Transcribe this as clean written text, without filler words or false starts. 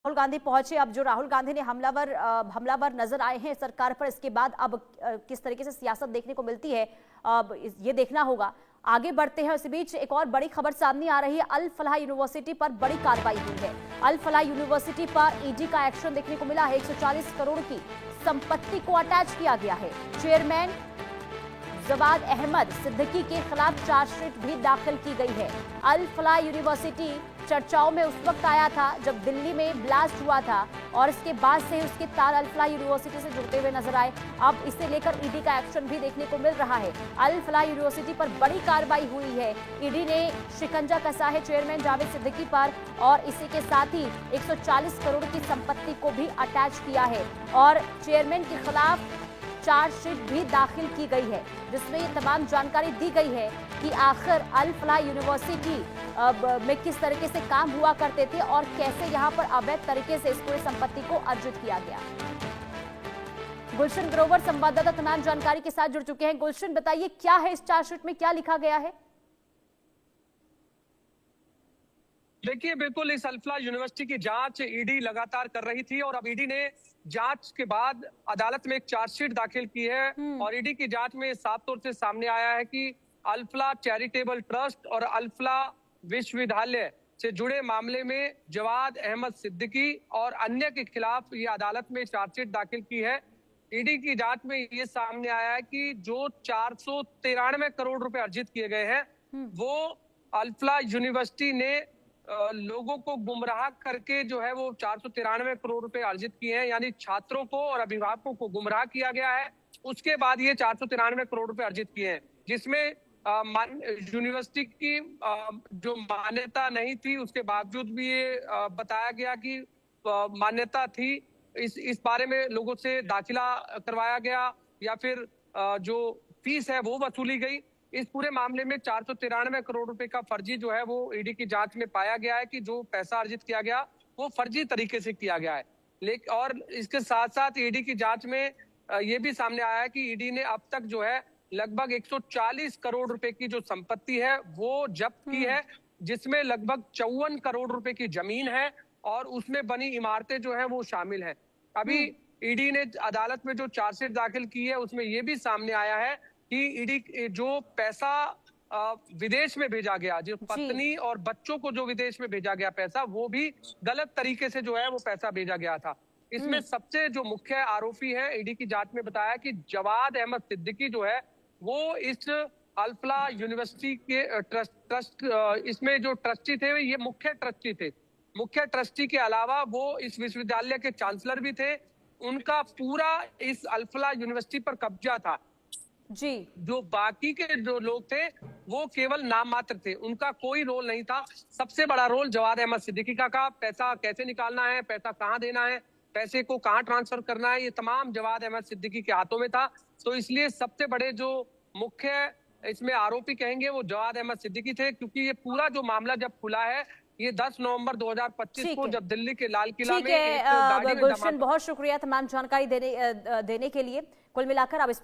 राहुल गांधी पहुंचे। अब जो राहुल गांधी ने हमलावर नजर आए हैं सरकार पर, इसके बाद अब किस तरीके से सियासत देखने को मिलती है अब ये देखना होगा। आगे बढ़ते हैं। इसी बीच एक और बड़ी खबर सामने आ रही है। अल फलाह यूनिवर्सिटी पर बड़ी कार्रवाई हुई है। अल फलाह यूनिवर्सिटी पर ईडी का एक्शन देखने को मिला है। 140 करोड़ की संपत्ति को अटैच किया गया है। चेयरमैन जवाद अहमद सिद्दीकी के खिलाफ चार्जशीट भी दाखिल की गई है। अल फलाह यूनिवर्सिटी चर्चाओं में उस वक्त आया था जब दिल्ली में ब्लास्ट हुआ था और इसके बाद से उसके तार अल फलाह यूनिवर्सिटी से जुड़ते हुए नजर आए। अब इसे लेकर ईडी का एक्शन भी देखने को मिल रहा है। अल फलाह यूनिवर्सिटी पर बड़ी कार्रवाई हुई है। ईडी ने शिकंजा कसा है चेयरमैन जावेद सिद्दीकी पर और इसी के साथ ही 140 करोड़ की संपत्ति को भी अटैच किया है और चेयरमैन के खिलाफ चार्जशीट भी दाखिल की गई है, जिसमें ये तमाम जानकारी दी गई है कि आखिर अल फलाह यूनिवर्सिटी में किस तरीके से काम हुआ करते थे और कैसे यहां पर अवैध तरीके से इस पूरी संपत्ति को अर्जित किया गया। गुलशन ग्रोवर संवाददाता तमाम जानकारी के साथ जुड़ चुके हैं। गुलशन, बताइए क्या है इस चार्जशीट में, क्या लिखा गया है? देखिए, बिल्कुल इस अल फलाह यूनिवर्सिटी की जांच ईडी लगातार कर रही थी और अब ईडी ने जांच के बाद अदालत में एक चार्जशीट दाखिल की है और ईडी की जांच में साफ तौर से सामने आया है कि अल फलाह चैरिटेबल ट्रस्ट और अल फलाह विश्वविद्यालय से जुड़े मामले में जवाद अहमद सिद्दीकी और अन्य के खिलाफ ये अदालत में चार्जशीट दाखिल की है। ईडी की जांच में ये सामने आया है कि जो 493 करोड़ रुपए अर्जित किए गए हैं वो अल फलाह यूनिवर्सिटी ने लोगों को गुमराह करके जो है वो 493 करोड़ रुपए अर्जित किए हैं, यानी छात्रों को और अभिभावकों को गुमराह किया गया है। उसके बाद ये 493 करोड़ रुपए अर्जित किए हैं, जिसमें यूनिवर्सिटी की जो मान्यता नहीं थी उसके बावजूद भी ये बताया गया कि मान्यता थी। इस बारे में लोगों से दाखिला करवाया गया या फिर जो फीस है वो वसूली गई। इस पूरे मामले में 493 करोड़ रुपए का फर्जी जो है वो ईडी की जांच में पाया गया है कि जो पैसा अर्जित किया गया वो फर्जी तरीके से किया गया है। लेकिन और इसके साथ साथ ईडी की जांच में ये भी सामने आया है कि ईडी ने अब तक जो है लगभग 140 करोड़ रुपए की जो संपत्ति है वो जब्त की है, जिसमें लगभग 54 करोड़ रुपए की जमीन है और उसमें बनी इमारतें जो है वो शामिल है। अभी ईडी ने अदालत में जो चार्जशीट दाखिल की है उसमें ये भी सामने आया है कि ईडी जो पैसा विदेश में भेजा गया, जो पत्नी और बच्चों को जो विदेश में भेजा गया पैसा, वो भी गलत तरीके से जो है वो पैसा भेजा गया था। इसमें सबसे जो मुख्य आरोपी है, ईडी की जांच में बताया कि जवाद अहमद सिद्दीकी जो है वो इस अल फलाह यूनिवर्सिटी के ट्रस्ट इसमें जो ट्रस्टी थे ये मुख्य ट्रस्टी थे। मुख्य ट्रस्टी के अलावा वो इस विश्वविद्यालय के चांसलर भी थे। उनका पूरा इस अल फलाह यूनिवर्सिटी पर कब्जा था जी। जो बाकी के जो लोग थे वो केवल नाम मात्र थे, उनका कोई रोल नहीं था। सबसे बड़ा रोल जवाद अहमद सिद्दीकी का पैसा कैसे निकालना है, पैसा कहाँ देना है, पैसे को कहाँ ट्रांसफर करना है, ये तमाम जवाद अहमद सिद्दीकी के हाथों में था। तो इसलिए सबसे बड़े जो मुख्य इसमें आरोपी कहेंगे वो जवाद अहमद सिद्दीकी थे, क्योंकि ये पूरा जो मामला जब खुला है ये 10 नवंबर 2025 को जब दिल्ली के लाल किला में गुलशन, बहुत शुक्रिया तमाम जानकारी देने के लिए। कुल मिलाकर अब इस